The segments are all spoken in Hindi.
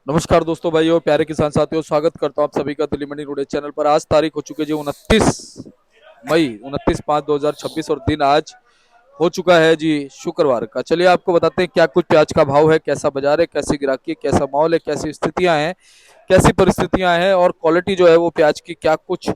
नमस्कार दोस्तों, भाइयों, प्यारे किसान साथियों, स्वागत करता हूं आप सभी का दिल्ली मंडी टुडे चैनल पर। आज तारीख हो चुकी है जी 29 मई 29/5/2026 और दिन आज हो चुका है जी शुक्रवार का। चलिए आपको बताते हैं क्या कुछ प्याज का भाव है, कैसा बाजार है, कैसी गिराकी है, कैसा माहौल है, कैसी स्थितियां हैं, कैसी परिस्थितियां हैं और क्वालिटी जो है वो प्याज की क्या कुछ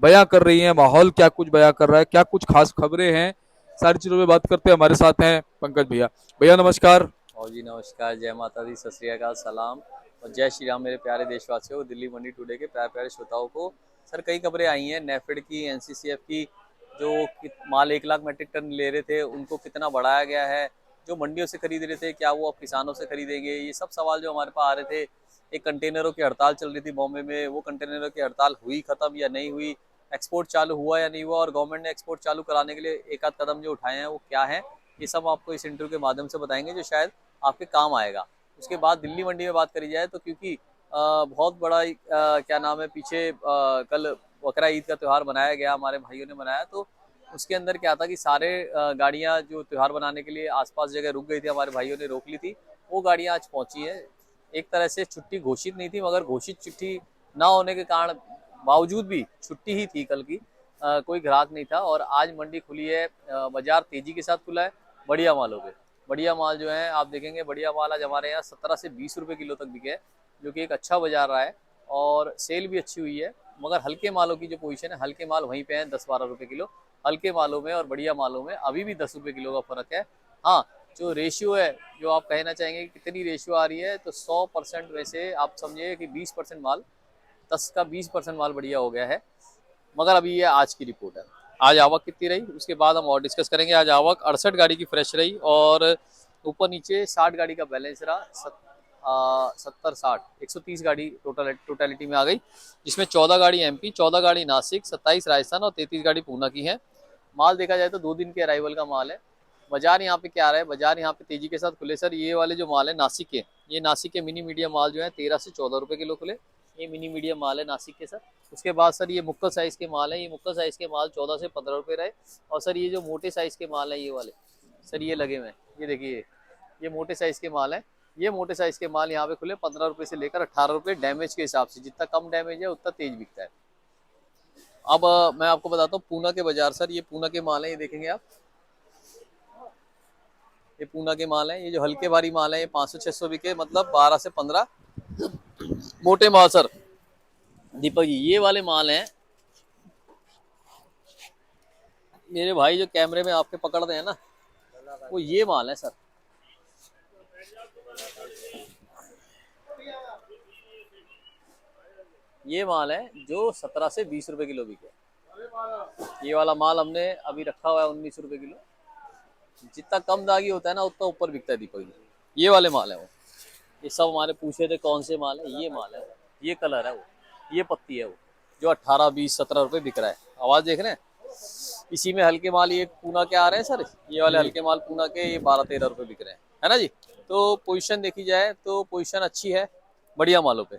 बयां कर रही है, माहौल क्या कुछ बयां कर रहा है, क्या कुछ खास खबरें हैं, सारी चीजों में बात करते हैं। हमारे साथ हैं पंकज भैया। भैया नमस्कार। और जी नमस्कार, जय माता दी, सत श्री अकाल, सलाम और जय श्री राम मेरे प्यारे देशवासियों, दिल्ली मंडी टुडे के प्यारे प्यारे श्रोताओं को। सर कई खबरें आई हैं नेफेड की, एनसीसीएफ की। जो माल 1 लाख मीट्रिक टन ले रहे थे उनको कितना बढ़ाया गया है, जो मंडियों से खरीद रहे थे क्या वो अब किसानों से खरीदेंगे, ये सब सवाल जो हमारे पास आ रहे थे। एक कंटेनरों की हड़ताल चल रही थी बॉम्बे में, वो कंटेनरों की हड़ताल हुई खत्म या नहीं हुई, एक्सपोर्ट चालू हुआ या नहीं हुआ, और गवर्नमेंट ने एक्सपोर्ट चालू कराने के लिए एक आध कदम जो उठाए हैं वो क्या है, ये सब आपको इस इंटरव्यू के माध्यम से बताएंगे जो शायद आपके काम आएगा। उसके बाद दिल्ली मंडी में बात करी जाए तो क्योंकि बहुत बड़ा क्या नाम है पीछे कल बकरा ईद का त्यौहार मनाया गया, हमारे भाइयों ने मनाया, तो उसके अंदर क्या था कि सारे गाड़ियां जो त्यौहार मनाने के लिए आसपास जगह रुक गई थी, हमारे भाइयों ने रोक ली थी, वो गाड़ियां आज पहुंची है। एक तरह से छुट्टी घोषित नहीं थी, मगर घोषित छुट्टी ना होने के कारण बावजूद भी छुट्टी ही थी कल की। कोई ग्राहक नहीं था और आज मंडी खुली है। बाजार तेजी के साथ खुला है बढ़िया मालों पे। बढ़िया माल जो है आप देखेंगे, बढ़िया माल आज हमारे यहाँ 17 से 20 रुपए किलो तक बिके है, जो कि एक अच्छा बाजार रहा है और सेल भी अच्छी हुई है। मगर हल्के मालों की जो पोजीशन है, हल्के माल वहीं पे हैं 10-12 रुपए किलो। हल्के मालों में और बढ़िया मालों में अभी भी 10 रुपए किलो का फर्क है। हाँ, जो रेशियो है, जो आप कहना चाहेंगे कि कितनी रेशियो आ रही है, तो 100% वैसे आप समझिए कि 20% माल, 10 का 20% माल बढ़िया हो गया है। मगर अभी ये आज की रिपोर्ट है। आज आवक कितनी रही उसके बाद हम और डिस्कस करेंगे। आज आवक 68 गाड़ी की फ्रेश रही और ऊपर नीचे 60 गाड़ी का बैलेंस रहा। 70-60 130 गाड़ी टोटलिटी में आ गई, जिसमें 14 गाड़ी एमपी, 14 गाड़ी नासिक, 27 राजस्थान और 33 गाड़ी पूना की है। माल देखा जाए तो 2 दिन के अराइवल का माल है। बाजार यहाँ पे क्या रहा है, बाजार यहाँ पे तेजी के साथ खुले सर। ये वाले जो माल है नासिक के, ये नासिक के मिनी मीडियम माल जो है 13 से 14 रुपए किलो खुले। ये मिनी मीडियम माल है नासिक के सर। उसके बाद सर ये मुक्कल साइज के माल है, ये मुक्कल साइज के माल 14 से 15 रुपए रहे। और सर ये जो मोटे साइज के माल है ये वाले, सर ये लगे हुए हैं, ये देखिए, ये मोटे साइज के माल है। ये मोटे साइज के माल यहाँ पे खुले 15 रुपए से लेकर 18 रुपए, डैमेज के हिसाब से। जितना कम डैमेज है उतना तेज बिकता है। अब मैं आपको बताता हूँ पूना के बाजार सर। ये पूना के माल है, ये देखेंगे आप, ये पूना के माल है। ये जो हल्के भारी माल है ये 500-600 बिके, मतलब 12 से 15 मोटे माल सर। दीपक जी ये वाले माल हैं मेरे भाई, जो कैमरे में आपके पकड़ रहे हैं ना, वो ये माल है सर। ये माल है जो 17 से 20 रुपए किलो बिके। ये वाला माल हमने अभी रखा हुआ है 19 रुपए किलो। जितना कम दागी होता है ना उतना ऊपर बिकता है दीपक जी। ये वाले माल है वो। ये सब हमारे पूछे थे कौन से माल है, ये माल है वो, ये कलर है वो, ये पत्ती है वो, जो 18-20-17 रुपए बिक रहा है। आवाज देख रहे हैं। इसी में हल्के माल ये पूना के आ रहे हैं सर। ये वाले जी। हल्के माल पूना के ये 12-13 रुपए बिक रहे हैं, है ना जी। तो पोजीशन देखी जाए तो पोजीशन अच्छी है बढ़िया मालों पे।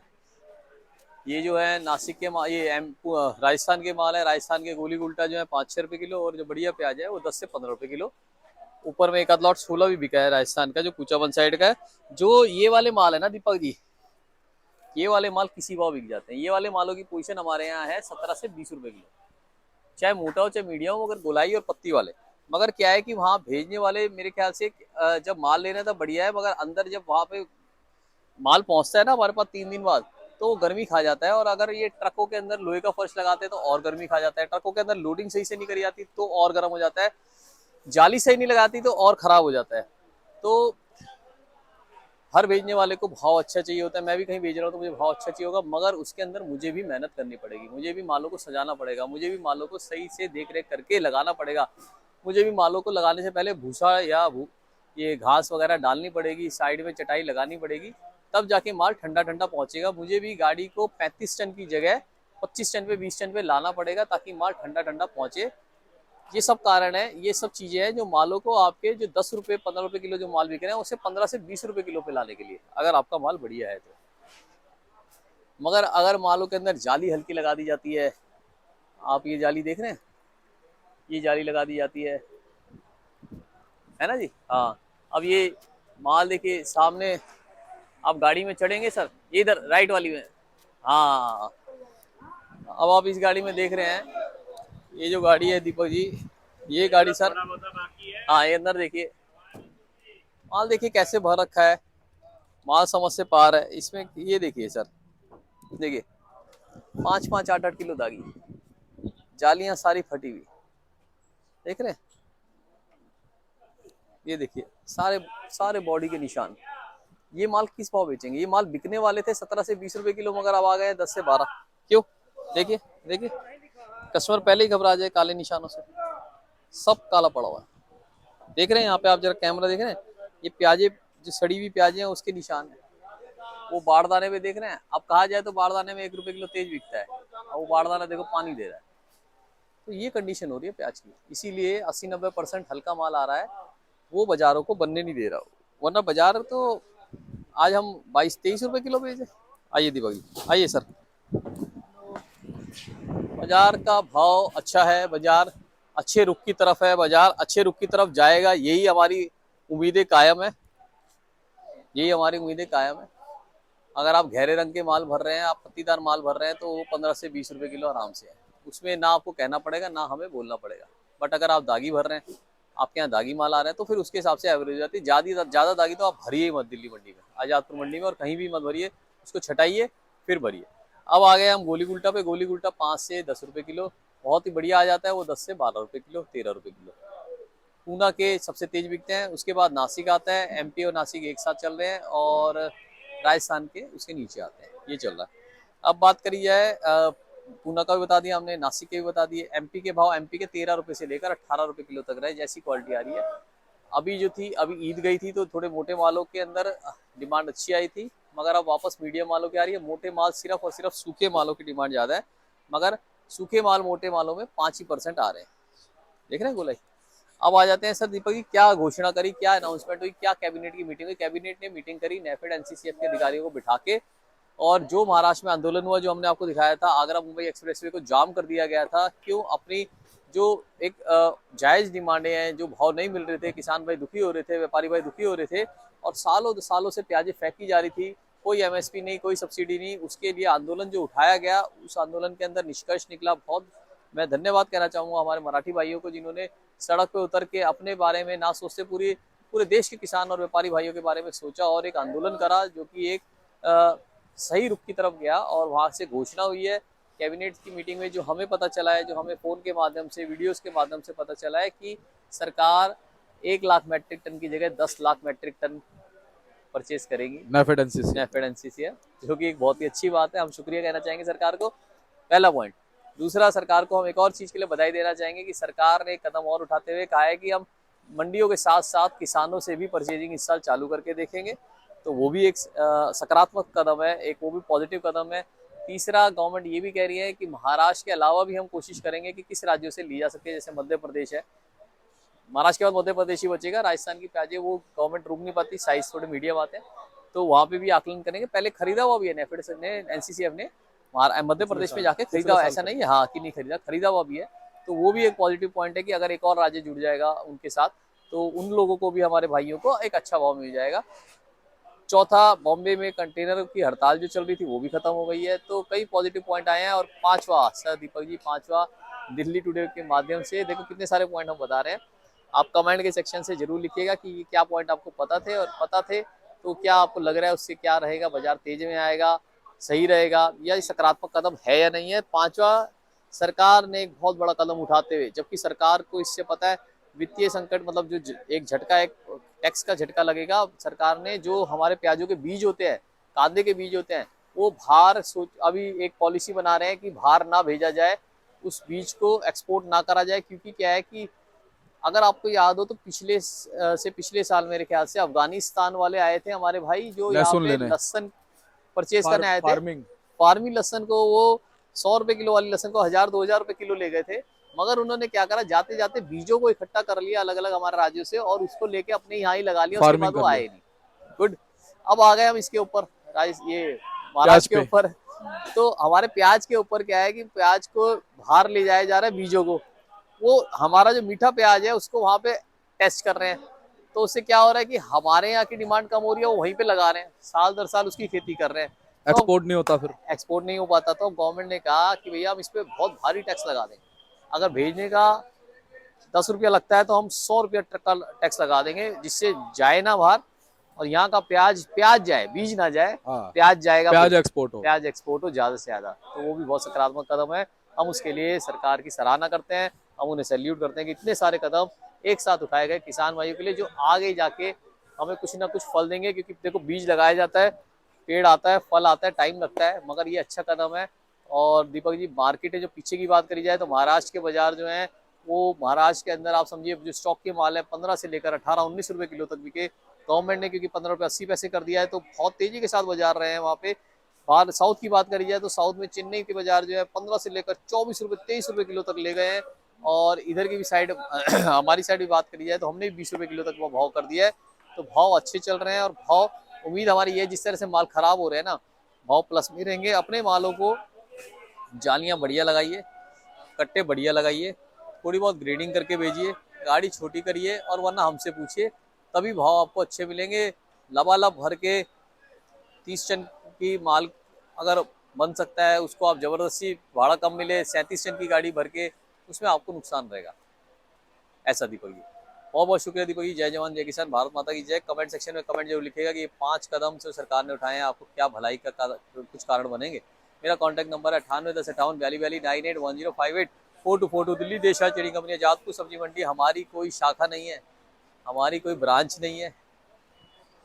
ये जो है नासिक के माल, ये राजस्थान के माल है। राजस्थान के गोली गुल्टा जो है 5-6 रुपए किलो, और जो बढ़िया प्याज है वो 10 से 15 रुपए किलो। ऊपर में एक आध लॉट छोला भी बिका है राजस्थान का, जो कुचाबन साइड का है। जो ये वाले माल है ना दीपक जी, ये वाले माल किसी भाव बिक जाते हैं। ये वाले मालों की पोजीशन हमारे यहाँ है 17 से 20 रुपए किलो, चाहे मोटा हो चाहे मीडियम हो, मगर गोलाई और पत्ती वाले। मगर क्या है कि वहाँ भेजने वाले मेरे ख्याल से जब माल लेना था बढ़िया है, मगर अंदर जब वहाँ पे माल पहुंचता है ना हमारे पास 3 दिन बाद, तो वो गर्मी खा जाता है। और अगर ये ट्रकों के अंदर लोहे का फर्श लगाते हैं तो और गर्मी खा जाता है। ट्रकों के अंदर लोडिंग सही से नहीं करी जाती तो और गर्म हो जाता है। जाली सही नहीं लगाती तो और खराब हो जाता है। तो हर भेजने वाले को भाव अच्छा चाहिए होता है। मैं भी कहीं भेज रहा हूँ तो मुझे भाव अच्छा चाहिए होगा, मगर उसके अंदर मुझे भी मेहनत करनी पड़ेगी। मुझे भी मालों को सजाना पड़ेगा, मुझे भी मालों को सही से देख रेख करके लगाना पड़ेगा। मुझे भी मालों को लगाने से पहले भूसा या ये घास वगैरह डालनी पड़ेगी, साइड में चटाई लगानी पड़ेगी, तब जाके माल ठंडा ठंडा पहुंचेगा। मुझे भी गाड़ी को 35 टन की जगह 25 टन पे 20 टन पे लाना पड़ेगा ताकि माल ठंडा ठंडा पहुंचे। ये सब कारण है, ये सब चीजें हैं जो मालों को आपके जो 10 रुपए 15 रुपए किलो जो माल बिक रहे हैं उसे 15 से 20 रुपए किलो पे लाने के लिए, अगर आपका माल बढ़िया है तो। मगर अगर मालों के अंदर जाली हल्की लगा दी जाती है, आप ये जाली देख रहे हैं, ये जाली लगा दी जाती है ना जी। हाँ, अब ये माल देखिए सामने, आप गाड़ी में चढ़ेंगे सर, ये इधर राइट वाली में। हाँ, अब आप इस गाड़ी में देख रहे हैं, ये जो गाड़ी है दीपक जी, ये गाड़ी सर, हाँ ये अंदर देखिए, माल देखिए कैसे भर रखा है, माल समझ से पार है इसमें। ये देखिए सर, देखिए 5-5, 8-8 किलो दागी, जालियां सारी फटी हुई, देख रहे हैं, ये देखिए सारे सारे बॉडी के निशान। ये माल किस भाव बेचेंगे? ये माल बिकने वाले थे 17 से 20 रुपए किलो, मगर अब आ गए 10 से 12। क्यों? देखिए देखिए, कस्टमर पहले ही घबरा जाए काले निशानों से, सब काला पड़ा हुआ है। देख रहे हैं यहाँ पे आप जरा कैमरा देख रहे हैं, ये प्याजे जो सड़ी हुई प्याजे हैं उसके निशान है। वो बारदाने में देख रहे हैं, अब कहा जाए तो बारदाने में 1 रुपए किलो तेज बिकता है, और वो बारदाना देखो पानी दे रहा है। तो ये कंडीशन हो रही है प्याज की, इसीलिए 80-90% हल्का माल आ रहा है, वो बाजारों को बनने नहीं दे रहा हो। वरना बाजार तो आज हम 22-23 रुपए किलो बेचे। आइए दीपक जी, आइए सर। बाजार का भाव अच्छा है, बाजार अच्छे रुख की तरफ है, बाजार अच्छे रुख की तरफ जाएगा, यही हमारी उम्मीदें कायम है, यही हमारी उम्मीदें कायम है। अगर आप गहरे रंग के माल भर रहे हैं, आप पत्तीदार माल भर रहे हैं, तो वो 15 से 20 रुपए किलो आराम से है, उसमें ना आपको कहना पड़ेगा ना हमें बोलना पड़ेगा। बट अगर आप दागी भर रहे हैं, आपके यहाँ दागी माल आ रहा है, तो फिर उसके हिसाब से एवरेज हो जाती है। ज़्यादा दागी तो आप भरिए मत दिल्ली मंडी में, आजादपुर मंडी में और कहीं भी मत भरिए, उसको छटाइए फिर भरिए। अब आ गए हम गोली गुल्टा पे। गोली गुल्टा 5 से 10 रुपए किलो बहुत ही बढ़िया आ जाता है, वो 10 से 12 रुपए किलो, 13 रुपए किलो। पूना के सबसे तेज बिकते हैं, उसके बाद नासिक आता है, एमपी और नासिक एक साथ चल रहे हैं, और राजस्थान के उसके नीचे आते हैं, ये चल रहा है। अब बात करी जाए, पूना का भी बता दिया हमने, नासिक के भी बता दिए। एमपी के भाव, एमपी के 13 रुपए से लेकर 18 रुपए किलो तक रहे, जैसी क्वालिटी आ रही है। अभी जो थी, अभी ईद गई थी तो थोड़े मोटे मालों के अंदर डिमांड अच्छी आई थी, मगर अब वापस मीडियम मालों की आ रही है। मोटे माल सिर्फ और सिर्फ सूखे मालों की डिमांड ज्यादा है, मगर सूखे माल मोटे मालों में 5% आ रहे हैं, देख रहे हैं गोलाई। अब आ जाते हैं सर दीपक जी, क्या घोषणा करी, क्या अनाउंसमेंट हुई, क्या कैबिनेट की मीटिंग हुई? कैबिनेट ने मीटिंग करी नेफेड एनसीसीएफ के अधिकारियों को बिठा के, और जो महाराष्ट्र में आंदोलन हुआ, जो हमने आपको दिखाया था, आगरा मुंबई एक्सप्रेसवे को जाम कर दिया गया था, क्यों? अपनी जो एक जायज डिमांडें हैं, जो भाव नहीं मिल रहे थे, किसान भाई दुखी हो रहे थे, व्यापारी भाई दुखी हो रहे थे, और सालों सालों से प्याजें फेंकी जा रही थी, कोई एमएसपी नहीं, कोई सब्सिडी नहीं, उसके लिए आंदोलन जो उठाया गया, उस आंदोलन के अंदर निष्कर्ष निकला। बहुत मैं धन्यवाद कहना चाहूंगा हमारे मराठी भाइयों को, जिन्होंने सड़क पे उतर के अपने बारे में ना सोचते पूरे देश के किसान और व्यापारी भाइयों के बारे में सोचा, और एक आंदोलन करा, जो कि एक सही रुख की तरफ गया, और वहां से घोषणा हुई है कैबिनेट की मीटिंग में। जो हमें पता चला है, जो हमें फोन के माध्यम से, वीडियोस के माध्यम से पता चला है, कि सरकार 1 लाख मैट्रिक टन की जगह 10 लाख मैट्रिक टन परचेज करेगी नेफेड एनसीसी। नेफेड एनसीसी, जो कि एक बहुत ही अच्छी बात है। हम शुक्रिया कहना चाहेंगे सरकार को, पहला पॉइंट। दूसरा, सरकार को हम एक और चीज के लिए बधाई देना चाहेंगे, कि सरकार ने एक कदम और उठाते हुए कहा है कि हम मंडियों के साथ साथ किसानों से भी परचेजिंग इस साल चालू करके देखेंगे, तो वो भी एक सकारात्मक कदम है, एक वो भी पॉजिटिव कदम है। तीसरा, गवर्नमेंट ये भी कह रही है कि महाराष्ट्र के अलावा भी हम कोशिश करेंगे कि किस राज्यों से ली जा सके, जैसे मध्य प्रदेश है, महाराष्ट्र के बाद मध्य प्रदेश ही बचेगा, राजस्थान की प्याजे वो गवर्नमेंट रोक नहीं पाती, साइज थोड़े मीडियम आते हैं, तो वहाँ पे भी आकलन करेंगे। पहले खरीदा हुआ भी है नेफेड ने, एनसीसीएफ ने मध्य प्रदेश में जाके खरीदा, ऐसा नहीं है हाँ कि नहीं खरीदा, खरीदा हुआ भी है। तो वो भी एक पॉजिटिव पॉइंट है, कि अगर एक और राज्य जुड़ जाएगा उनके साथ, तो उन लोगों को भी, हमारे भाइयों को एक अच्छा भाव मिल जाएगा। चौथा, बॉम्बे में कंटेनर की हड़ताल जो चल रही थी, वो भी खत्म हो गई है, तो कई पॉजिटिव पॉइंट आए हैं। और पांचवा सर दीपक जी, पांचवा, दिल्ली टुडे के माध्यम से देखो कितने सारे पॉइंट हम बता रहे हैं, आप कमेंट के सेक्शन से जरूर लिखिएगा कि क्या पॉइंट आपको पता थे, और पता थे तो क्या आपको लग रहा है उससे क्या रहेगा, बाजार तेज में आएगा, सही रहेगा, या सकारात्मक कदम है या नहीं है। पांचवा, सरकार ने एक बहुत बड़ा कदम उठाते हुए, जबकि सरकार को इससे पता है वित्तीय संकट, मतलब जो एक झटका, एक टैक्स का झटका लगेगा, सरकार ने जो हमारे प्याजों के बीज होते हैं, कांदे के बीज होते हैं, वो बाहर अभी एक पॉलिसी बना रहे हैं कि बाहर ना भेजा जाए, उस बीज को एक्सपोर्ट ना करा जाए, क्योंकि क्या है कि अगर आपको याद हो तो पिछले साल मेरे ख्याल से अफगानिस्तान वाले आए थे हमारे भाई, जो यहाँ पे लहसुन परचेज करने आए थे, फार्मिंग लहसुन को, वो 100 रुपए किलो वाली लहसुन को 1000-2000 रुपए किलो ले गए थे, मगर उन्होंने क्या करा, जाते जाते बीजों को इकट्ठा कर लिया अलग अलग हमारे राज्यों से, और उसको लेके अपने यहाँ ही लगा लिया, उसके बाद वो आए नहीं। गुड। अब आ गए हम इसके ऊपर, ये महाराष्ट्र के ऊपर। तो हमारे प्याज के ऊपर क्या है, कि प्याज को बाहर ले जाया जा रहा है बीजों को, वो हमारा जो मीठा प्याज है उसको वहां पे टेस्ट कर रहे हैं, तो उससे क्या हो रहा है कि हमारे यहाँ की डिमांड कम हो रही है, वो वहीं पे लगा रहे हैं, साल दर साल उसकी खेती कर रहे हैं, तो एक्सपोर्ट नहीं होता फिर। एक्सपोर्ट नहीं हो पाता। तो गवर्नमेंट ने कहा कि भैया हम इस पे बहुत भारी टैक्स लगा दें, अगर भेजने का 10 रुपया लगता है तो हम 100 रुपया का टैक्स लगा देंगे, जिससे जाए ना बाहर, और यहाँ का प्याज प्याज जाए, बीज ना जाए, हाँ, प्याज जाएगा, प्याज एक्सपोर्ट हो। प्याज एक्सपोर्ट हो ज्यादा से ज्यादा। तो वो भी बहुत सकारात्मक कदम है, हम उसके लिए सरकार की सराहना करते हैं, हम उन्हें सैल्यूट करते हैं कि इतने सारे कदम एक साथ उठाए गए किसान भाइयों के लिए, जो आगे जाके हमें कुछ ना कुछ फल देंगे। क्योंकि देखो बीज लगाया जाता है, पेड़ आता है, फल आता है, टाइम लगता है, मगर ये अच्छा कदम है। और दीपक जी, मार्केट है जो पीछे की बात करी जाए तो महाराष्ट्र के बाजार जो है वो, महाराष्ट्र के अंदर आप समझिए जो स्टॉक के माल है 15 से लेकर 18-19 रुपए किलो तक बिके। गवर्नमेंट ने क्योंकि 15 रुपये 80 पैसे कर दिया है, तो बहुत तेजी के साथ बाजार रहे हैं वहाँ पे। बाहर साउथ की बात करी जाए तो साउथ में चेन्नई के बाजार जो है 15 से लेकर 24 रुपये 23 रुपए किलो तक ले गए हैं। और इधर की भी साइड हमारी साइड भी बात करी जाए तो हमने भी 20 रुपए किलो तक वो भाव कर दिया है। तो भाव अच्छे चल रहे हैं, और भाव उम्मीद हमारी ये, जिस तरह से माल खराब हो रहे हैं ना, भाव प्लस में रहेंगे। अपने मालों को जालियां बढ़िया लगाइए, कट्टे बढ़िया लगाइए, थोड़ी बहुत ग्रेडिंग करके भेजिए, गाड़ी छोटी करिए, और वरना हमसे पूछिए, तभी भाव आपको अच्छे मिलेंगे। लबालब भर के 30 टन की माल अगर बन सकता है, उसको आप जबरदस्ती भाड़ा कम मिले 37 टन की गाड़ी भर के, उसमें आपको नुकसान रहेगा। ऐसा दीपक जी, बहुत बहुत शुक्रिया दीपक जी। जय जवान जय किसान, भारत माता की जय। कमेंट सेक्शन में कमेंट जरूर लिखिएगा कि ये 5 कदम जो सरकार ने उठाए हैं आपको क्या भलाई का कुछ कारण बनेंगे। मेरा कॉन्टैक्ट नंबर है 981058 4292 दिल्ली देशा चीनी कंपनी जादपुर सब्जी मंडी। हमारी कोई शाखा नहीं है, हमारी कोई ब्रांच नहीं है,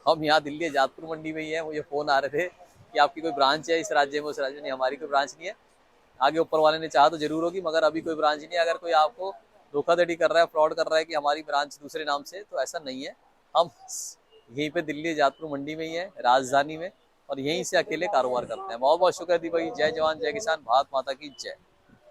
हम यहाँ दिल्ली जादपुर मंडी में ही है। मुझे फोन आ रहे थे कि आपकी कोई ब्रांच है इस राज्य में उस राज्य में, नहीं हमारी कोई ब्रांच नहीं है। आगे ऊपर वाले ने चाहा तो जरूर होगी, मगर अभी कोई ब्रांच नहीं है। अगर कोई आपको धोखाधड़ी कर रहा है, फ्रॉड कर रहा है कि हमारी ब्रांच दूसरे नाम से, तो ऐसा नहीं है। हम यहीं पे दिल्ली जादपुर मंडी में ही है, राजधानी में, और यहीं से अकेले कारोबार करते हैं। बहुत बहुत शुक्रिया दीपक जी। जय जवान जय किसान, भारत माता की जय।